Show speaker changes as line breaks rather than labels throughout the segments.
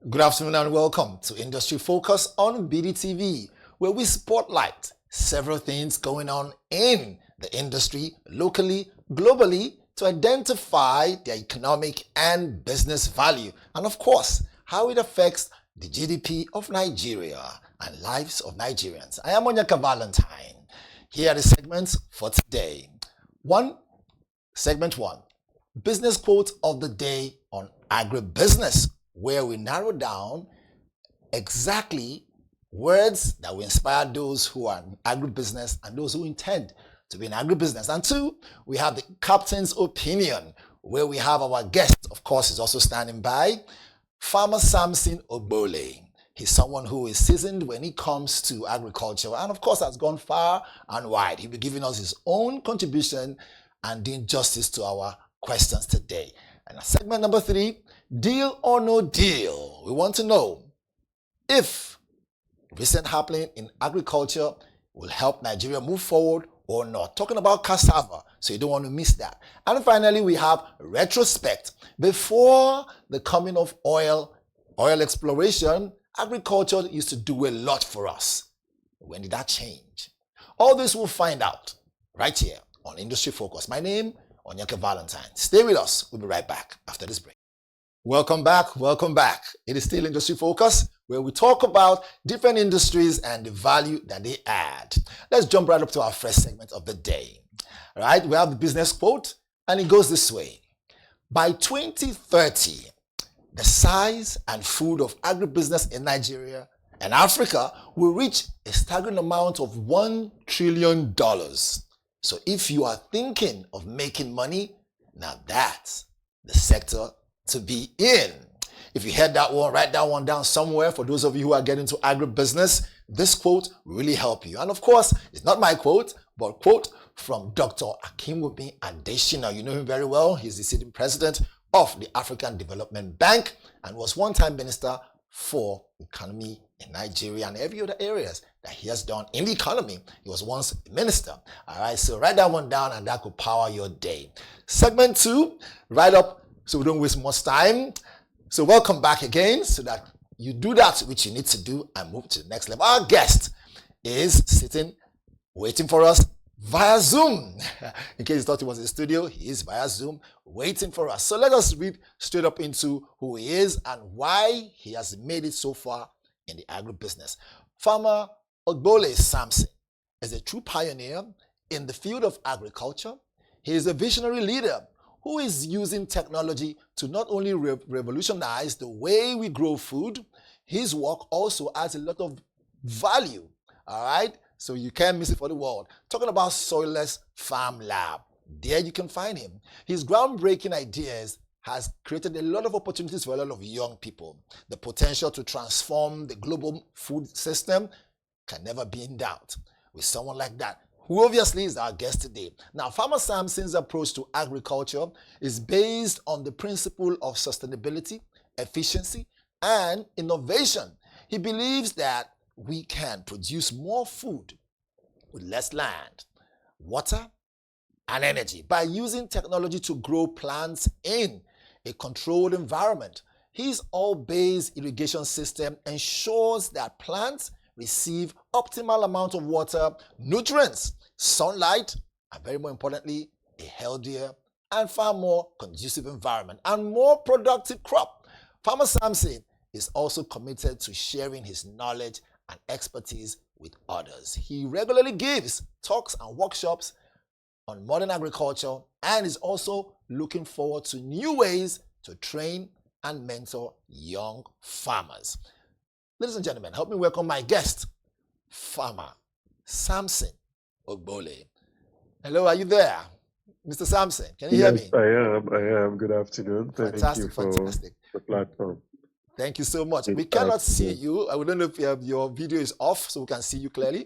Good afternoon and welcome to Industry Focus on BDTV, where we spotlight several things going on in the industry, locally, globally, to identify their economic and business value, and of course, how it affects the GDP of Nigeria and lives of Nigerians. I am Onyeka Valentine. Here are the segments for today. Segment 1, business quote of the day on agribusiness, where we narrow down exactly words that will inspire those who are in agribusiness and those who intend to be in agribusiness. And 2, we have the captain's opinion, where we have our guest, of course, is also standing by, Farmer Samson Ogbole. He's someone who is seasoned when it comes to agriculture and, of course, has gone far and wide. He'll be giving us his own contribution and doing justice to our questions today. And segment number 3, deal or no deal. We want to know if recent happening in agriculture will help Nigeria move forward or not. Talking about cassava, so you don't want to miss that. And finally, we have retrospect. Before the coming of oil exploration, agriculture used to do a lot for us. When did that change? All this we'll find out right here on Industry Focus. My name, Onyeka Valentine. Stay with us. We'll be right back after this break. Welcome back. Welcome back. It is still Industry Focus, where we talk about different industries and the value that they add. Let's jump right up to our first segment of the day. All right, we have the business quote, and it goes this way. By 2030, the size and food of agribusiness in Nigeria and Africa will reach a staggering amount of $1 trillion. So if you are thinking of making money, now that's the sector to be in. If you heard that one, write that one down somewhere. For those of you who are getting into agribusiness, this quote will really help you. And of course, it's not my quote, but a quote from Dr. Akinwumi Adesina. You know him very well. He's the sitting president of the African Development Bank and was one-time minister for economy in Nigeria and every other areas that he has done in the economy. He was once a minister. All right, so write that one down and that could power your day. Segment 2, right up so we don't waste much time. So welcome back again so that you do that which you need to do and move to the next level. Our guest is sitting, waiting for us via Zoom. In case you thought he was in the studio, he is via Zoom waiting for us. So let us read straight up into who he is and why he has made it so far in the agribusiness. Farmer Ogbole Samson is a true pioneer in the field of agriculture. He is a visionary leader who is using technology to not only revolutionize the way we grow food, his work also adds a lot of value, all right? So you can't miss it for the world. Talking about Soilless Farm Lab, there you can find him. His groundbreaking ideas has created a lot of opportunities for a lot of young people. The potential to transform the global food system can never be in doubt. With someone like that, who obviously is our guest today. Now, Farmer Samson's approach to agriculture is based on the principle of sustainability, efficiency, and innovation. He believes that we can produce more food with less land, water, and energy by using technology to grow plants in a controlled environment. His all-based irrigation system ensures that plants receive optimal amount of water, nutrients, sunlight, and very more importantly, a healthier and far more conducive environment and more productive crop. Farmer Samson is also committed to sharing his knowledge and expertise with others. He regularly gives talks and workshops on modern agriculture and is also looking forward to new ways to train and mentor young farmers. Ladies and gentlemen, help me welcome my guest, Farmer Samson Ogbole. Hello, are you there? Mr. Samson, can you hear me?
I am. Good afternoon.
Fantastic,
Thank you for
fantastic.
the platform.
Thank you so much. We cannot see you. I don't know if your video is off so we can see you clearly.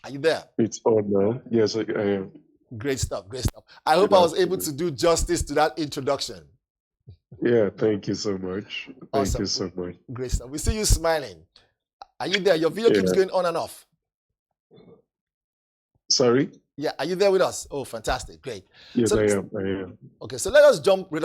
Are you there?
It's on now. Yes, I am.
Great stuff, great stuff. I hope I was able to do justice to that introduction.
Yeah, thank you so much. Thank you so much.
Great stuff. We see you smiling. Are you there? Your video keeps going on and off.
Sorry?
Yeah, are you there with us? Oh, fantastic. Great.
Yes, I am.
Okay, so let us jump straight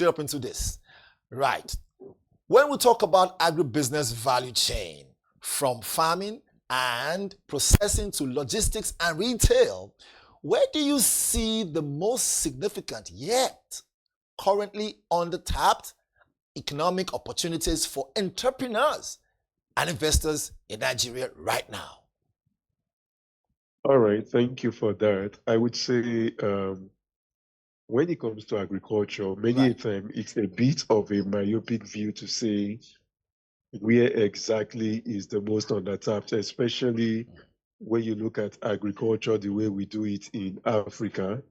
up into this. Right. When we talk about agribusiness value chain, from farming and processing to logistics and retail, where do you see the most significant yet currently undertapped economic opportunities for entrepreneurs and investors in Nigeria right now?
All right, thank you for that. I would say when it comes to agriculture, many a time it's a bit of a myopic view to say where exactly is the most undertapped, especially when you look at agriculture the way we do it in Africa,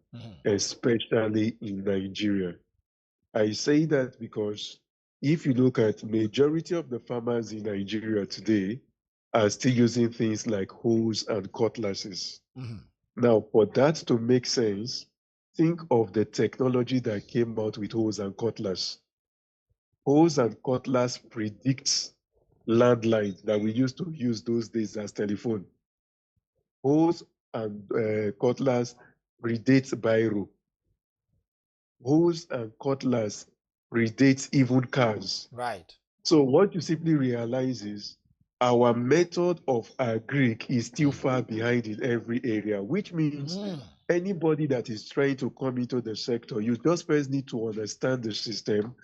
especially in Nigeria. I say that because if you look at majority of the farmers in Nigeria today are still using things like hoes and cutlasses. Now, for that to make sense, think of the technology that came out with hoes and cutlass. Hoes and cutlass predicts landlines that we used to use those days as telephone. Hoes and cutlass predates biro. Hoes and cutlass predates even cars.
Right.
So what you simply realize is our method of agric is still far behind in every area, which means anybody that is trying to come into the sector, you just first need to understand the system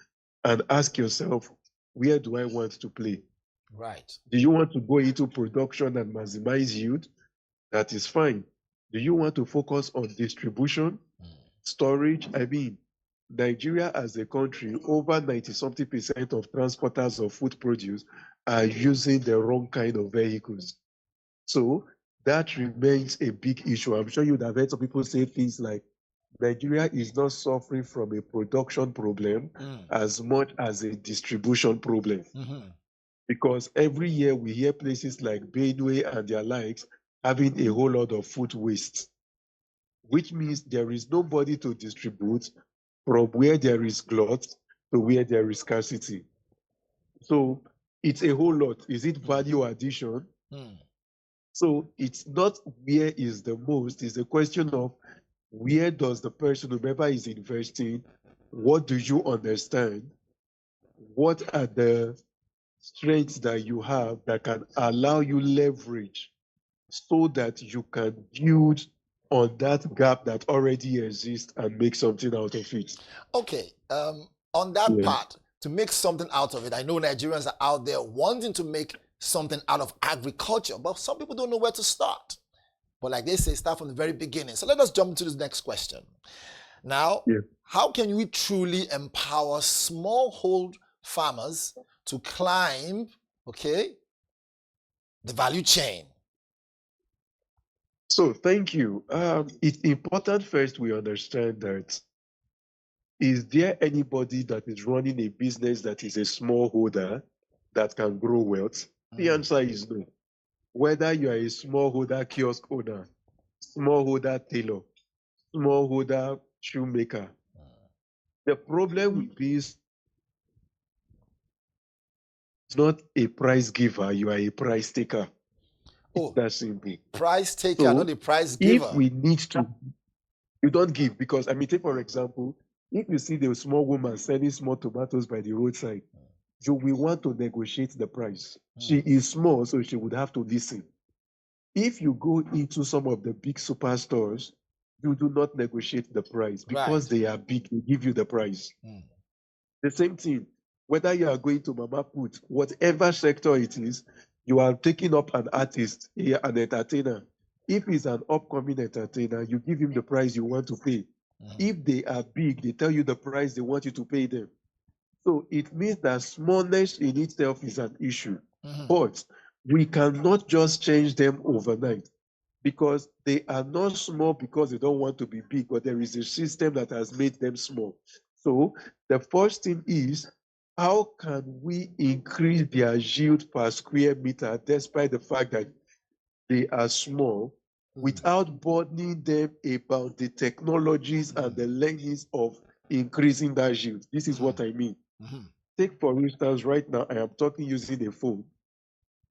and ask yourself, where do I want to play?
Right.
Do you want to go into production and maximize yield? That is fine. Do you want to focus on distribution, storage? I mean, Nigeria as a country, over 90-something% of transporters of food produce are using the wrong kind of vehicles. So that remains a big issue. I'm sure you'd have heard some people say things like, Nigeria is not suffering from a production problem as much as a distribution problem. Because every year we hear places like Benue and their likes having a whole lot of food waste, which means there is nobody to distribute from where there is glut to where there is scarcity. So it's a whole lot. Is it value addition? So it's not where is the most, it's a question of where does the person, whoever is investing, what do you understand? What are the strengths that you have that can allow you leverage so that you can build on that gap that already exists and make something out of it?
Okay, on that part, to make something out of it, I know Nigerians are out there wanting to make something out of agriculture, but some people don't know where to start. But like they say, start from the very beginning. So let us jump into this next question. Now, how can we truly empower smallhold farmers to climb, the value chain?
So thank you. It's important first we understand that, is there anybody that is running a business that is a smallholder that can grow wealth? The answer is no. Whether you are a smallholder kiosk owner, smallholder tailor, smallholder shoemaker, the problem with this is not a price giver, you are a price taker. It's that simple.
Price taker, so, not a price giver.
If we need to, you don't give, because I mean, take for example, if you see the small woman selling small tomatoes by the roadside, you will want to negotiate the price. She is small, so she would have to listen. If you go into some of the big superstores, you do not negotiate the price because they are big, they give you the price. The same thing, whether you are going to Mama Put, whatever sector it is, you are taking up an artist, an entertainer. If he's an upcoming entertainer, you give him the price you want to pay. If they are big, they tell you the price they want you to pay them. So it means that smallness in itself is an issue. But we cannot just change them overnight, because they are not small because they don't want to be big, but there is a system that has made them small. So the first thing is, how can we increase their yield per square meter despite the fact that they are small, without burdening them about the technologies and the learnings of increasing that yield? This is what I mean. Take, for instance, right now, I am talking using a phone.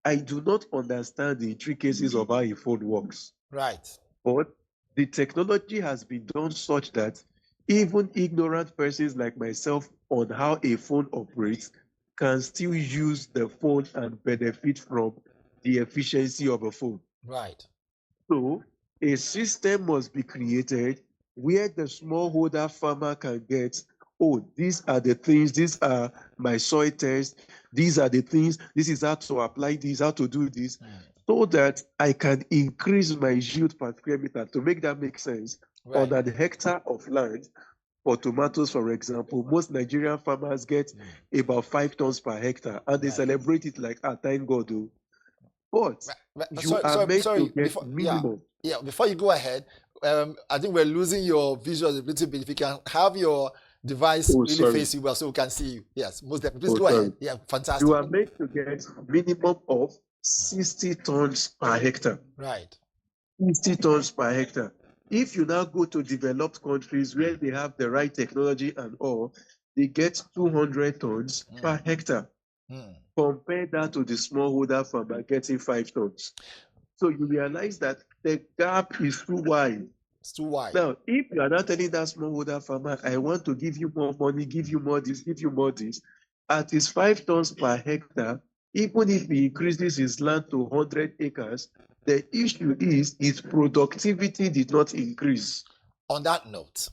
I do not understand the intricacies of how a phone works.
Right.
But the technology has been done such that even ignorant persons like myself on how a phone operates can still use the phone and benefit from the efficiency of a phone.
Right.
So a system must be created where the smallholder farmer can get, oh, these are the things, these are my soil tests, these are the things, this is how to apply this, how to do this, so that I can increase my yield per square meter. To make that make sense,
Right.
on an hectare of land, for tomatoes, for example, most Nigerian farmers get about 5 tons per hectare, and they
Right.
celebrate it like, thank God, oh. But you are meant to
Sorry.
get minimum.
Before you go ahead, I think we're losing your visuals a little bit. If you can have your device
Oh,
really
sorry.
face you well, so we can see you. Yes, most definitely. Please
Oh,
go
sorry.
ahead. Yeah, fantastic.
You are meant to get minimum of 60 tons per hectare.
Right.
60 tons per hectare. If you now go to developed countries where they have the right technology and all, they get 200 tons per hectare. Compare that to the smallholder farmer getting 5 tons. So you realize that the gap is too wide.
It's too wide.
Now, if you are not telling that smallholder farmer, I want to give you more money, give you more this, give you more this, at his 5 tons per hectare, even if he increases his land to 100 acres, the issue is his productivity did not increase.
On that note,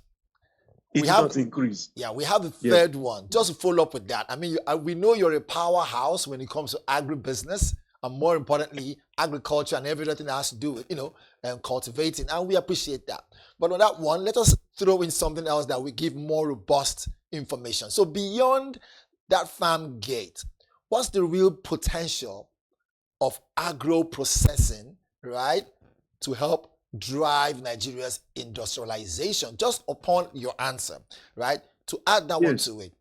It did not increase.
Yeah, we have the third one. Just to follow up with that, I mean, we know you're a powerhouse when it comes to agribusiness, and more importantly, agriculture and everything that has to do with, and cultivating, and we appreciate that. But on that one, let us throw in something else that will give more robust information. So beyond that farm gate, what's the real potential of agro processing, right, to help drive Nigeria's industrialization? Just upon your answer, right, to add that one to it.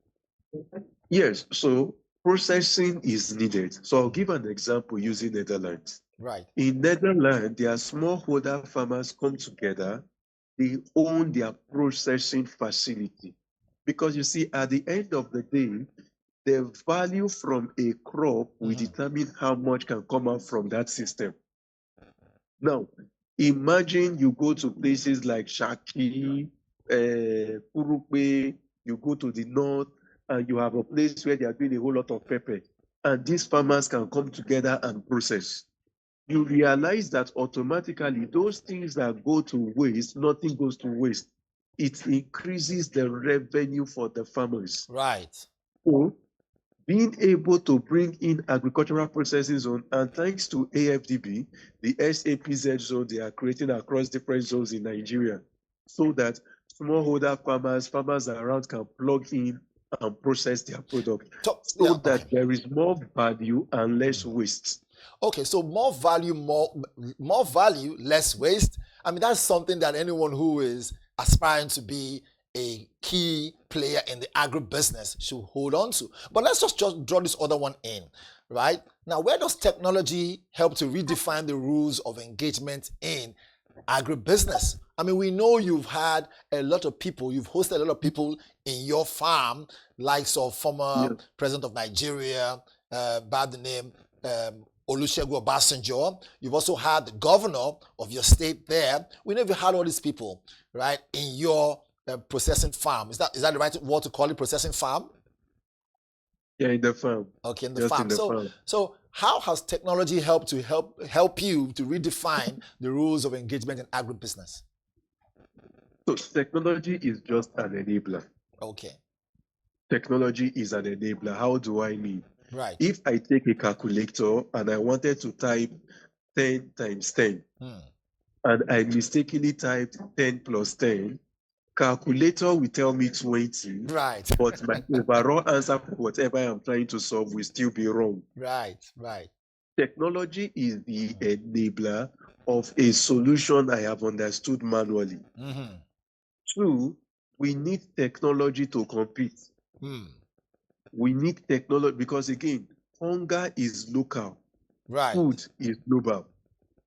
Yes, so processing is needed. So I'll give an example using Netherlands.
Right.
In Netherlands, their smallholder farmers come together. They own their processing facility. Because you see, at the end of the day, the value from a crop will determine how much can come out from that system. Now, imagine you go to places like Shaki, Purupe, you go to the north, and you have a place where they are doing a whole lot of pepper. And these farmers can come together and process. You realize that automatically those things that go to waste, nothing goes to waste. It increases the revenue for the farmers.
Right.
So being able to bring in agricultural processing zone, and thanks to AFDB, the SAPZ zone they are creating across different zones in Nigeria, so that smallholder farmers around can plug in and process their product, so that there is more value and less waste.
Okay, so more value, less waste. I mean, that's something that anyone who is aspiring to be a key player in the agribusiness should hold on to. But let's just draw this other one in, right? Now, where does technology help to redefine the rules of engagement in agribusiness? I mean, we know you've had a lot of people, you've hosted a lot of people in your farm, likes of former president of Nigeria, by the name Olusegun Obasanjo. You've also had the governor of your state there. We know you've had all these people, right, in your processing farm. Is that the right word to call it, processing farm?
Yeah, in the farm.
Okay, in the farm. So how has technology helped to help you to redefine the rules of engagement in agribusiness?
So technology is just an enabler.
Okay.
Technology is an enabler. How do I mean?
Right.
If I take a calculator and I wanted to type 10 times 10, and I mistakenly typed 10 plus 10, calculator will tell me 20.
Right.
But my overall answer for whatever I'm trying to solve will still be wrong.
Right, right.
Technology is the enabler of a solution I have understood manually. Two, we need technology to compete. We need technology because, again, hunger is local.
Right.
Food is global.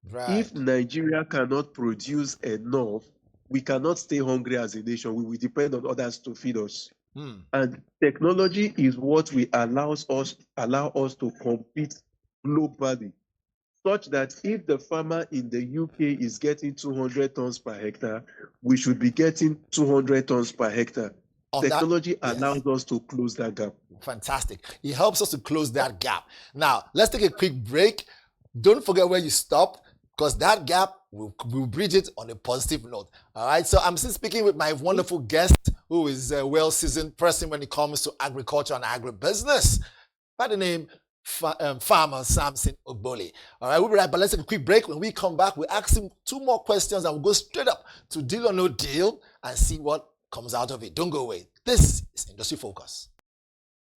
Right.
If Nigeria cannot produce enough, we cannot stay hungry as a nation. We will depend on others to feed us. And technology is what will allow us to compete globally, such that if the farmer in the UK is getting 200 tons per hectare, we should be getting 200 tons per hectare.
On that,
Technology
yes.
allows us to close that gap.
Fantastic. It helps us to close that gap. Now, let's take a quick break. Don't forget where you stopped, because that gap will bridge it on a positive note. All right. So I'm still speaking with my wonderful guest, who is a well-seasoned person when it comes to agriculture and agribusiness, by the name Farmer Samson Ogbole. All right. We'll be right back. Let's take a quick break. When we come back, we'll ask him 2 more questions and we'll go straight up to deal or no deal and see what comes out of it. Don't go away. This is Industry Focus.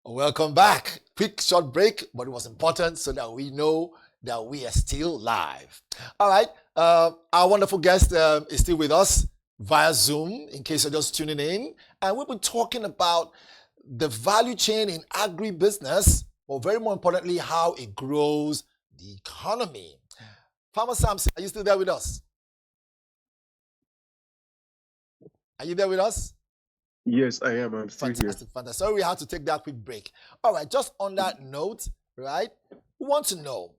Welcome back. Quick short break, but it was important so that we know that we are still live. All right. Our wonderful guest is still with us via Zoom, in case you're just tuning in. And we'll be talking about the value chain in agribusiness, or very more importantly, how it grows the economy. Farmer Samson, are you still there with us? Are you there with us?
Yes, I am. I'm still here.
Fantastic. Sorry, we had to take that quick break. All right, just on that note, right, we want to know,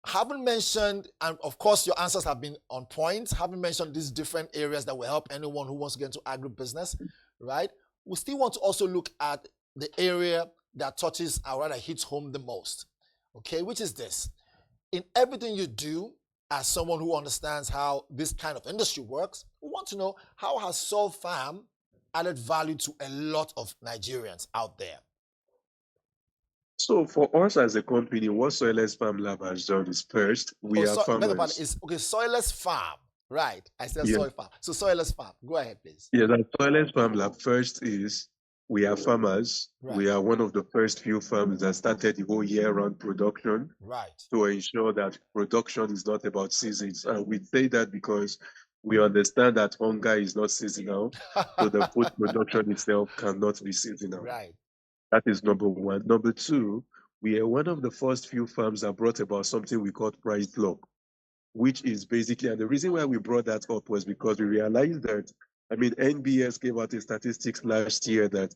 haven't mentioned, and of course your answers have been on point, haven't mentioned these different areas that will help anyone who wants to get into agribusiness, right? We still want to also look at the area that touches, or rather hits home the most, okay, which is this. In everything you do, as someone who understands how this kind of industry works, we want to know, how has Soilless Farm added value to a lot of Nigerians out there?
So for us as a company, what Soilless Farm Lab has done is, first, we are farmers.
Okay, Soilless Farm, right? I said
Yeah.
Soil Farm. So Soilless Farm, go ahead, please.
Yeah, that Soilless Farm Lab, first is, we are farmers.
Right.
We are one of the first few farms that started the whole year-round production,
right,
to ensure that production is not about seasons. And we say that because we understand that hunger is not seasonal, so the food production itself cannot be seasonal.
Right.
That is number one. Number two, we are one of the first few farms that brought about something we call price lock, which is basically, and the reason why we brought that up was because we realized that, NBS gave out a statistics last year that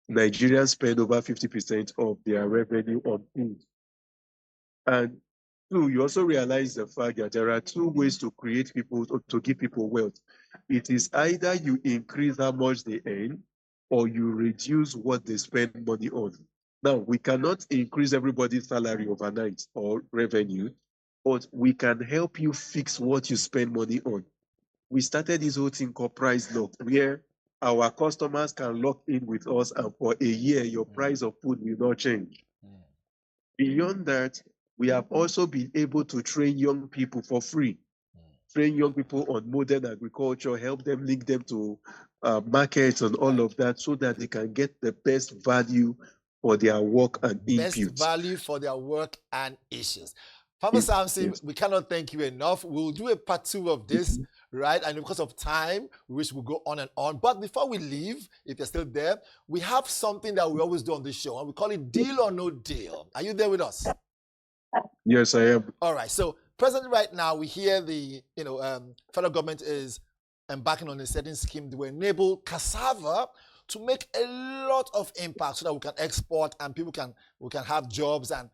Nigerians spend over 50% of their revenue on food. And two, you also realize the fact that there are 2 ways to create people, to give people wealth. It is either you increase how much they earn, or you reduce what they spend money on. Now, we cannot increase everybody's salary overnight or revenue, but we can help you fix what you spend money on. We started this whole thing called price lock, where our customers can lock in with us, and for a year, your price of food will not change. Beyond that, we have also been able to train young people for free. Train young people on modern agriculture, help them, link them to markets and all of that, so that they can get the best value for their work and inputs.
Best value for their work and issues. Farmer Samson, we cannot thank you enough. We'll do a part 2 of this, right? And because of time, which will go on and on. But before we leave, if you're still there, we have something that we always do on this show, and we call it Deal or No Deal. Are you there with us?
Yes, I am.
All right. So presently, right now, we hear the federal government is embarking on a certain scheme that will enable cassava to make a lot of impact, so that we can export and we can have jobs and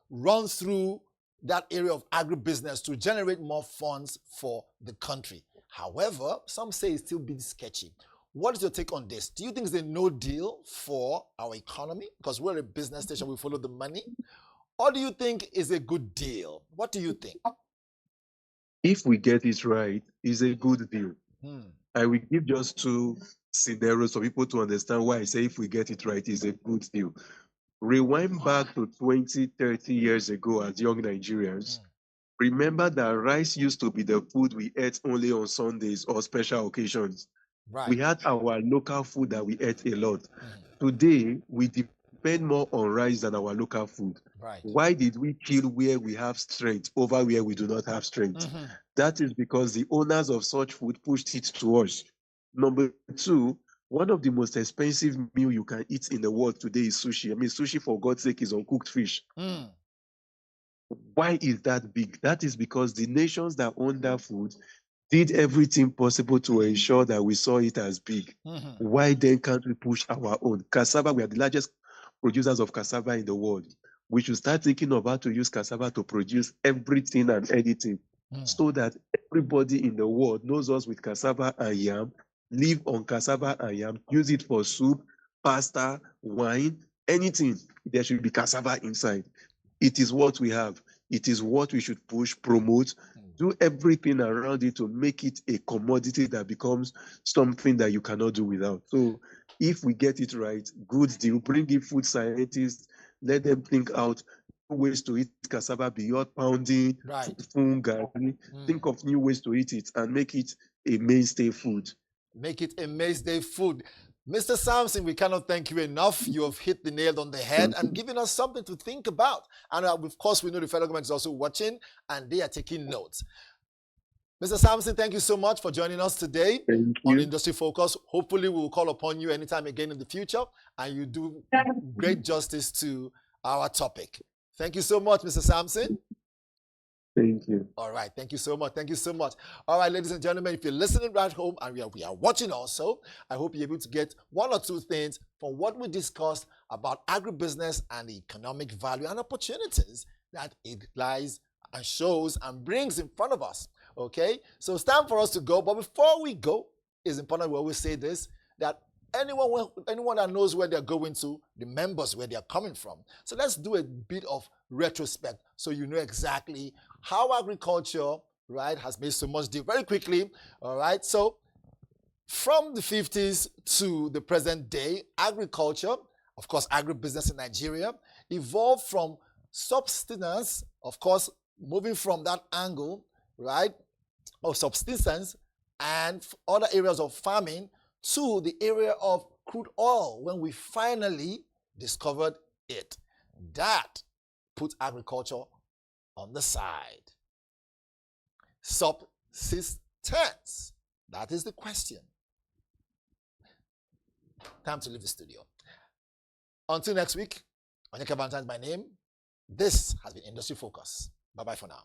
run through that area of agribusiness to generate more funds for the country. However, some say it's still been sketchy. What is your take on this? Do you think it's a no deal for our economy? Because we're a business station, we follow the money. Or do you think it's a good deal? What do you think?
If we get it right, it's a good deal. I will give just 2 scenarios for people to understand why I say if we get it right, it's a good deal. Rewind back to 20, 30 years ago as young Nigerians. Remember that rice used to be the food we ate only on Sundays or special occasions.
Right.
We had our local food that we ate a lot. Today, we depend more on rice than our local food.
Right.
Why did we kill where we have strength over where we do not have strength? That is because the owners of such food pushed it to us. Number 2, one of the most expensive meal you can eat in the world today is sushi. Sushi, for God's sake, is uncooked fish. Why is that big? That is because the nations that own that food did everything possible to ensure that we saw it as big. Why then can't we push our own? Cassava, we are the largest producers of cassava in the world. We should start thinking of how to use cassava to produce everything and anything, so that everybody in the world knows us with cassava and yam, live on cassava and yam, use it for soup, pasta, wine, anything. There should be cassava inside. It is what we have. It is what we should push, promote, do everything around it to make it a commodity that becomes something that you cannot do without. So if we get it right, good deal. Bring in food scientists, let them think out ways to eat cassava beyond pounding,
Right.
garri. Think of new ways to eat it and make it a mainstay food.
Make it a mainstay food. Mr. Samson, we cannot thank you enough. You have hit the nail on the head and given us something to think about. And of course, we know the federal government is also watching and they are taking notes. Mr. Samson, thank you so much for joining us today on Industry Focus. Hopefully, we will call upon you anytime again in the future and you do great justice to our topic. Thank you so much, Mr. Samson.
Thank you.
All right. Thank you so much. Thank you so much. All right, ladies and gentlemen, if you're listening right home and we are watching also, I hope you're able to get one or two things from what we discussed about agribusiness and the economic value and opportunities that it lies and shows and brings in front of us. Okay? So it's time for us to go. But before we go, it's important we always say this, that anyone that knows where they're going to remembers where they're coming from. So let's do a bit of retrospect so you know exactly how agriculture, right, has made so much deal. Very quickly, all right, so from the 50s to the present day, agriculture, of course, agribusiness in Nigeria, evolved from subsistence, of course, moving from that angle, right, of subsistence and other areas of farming to the area of crude oil when we finally discovered it. That put agriculture on the side. Subsistence. That is the question. Time to leave the studio. Until next week, Onyeka Valentine is my name. This has been Industry Focus. Bye-bye for now.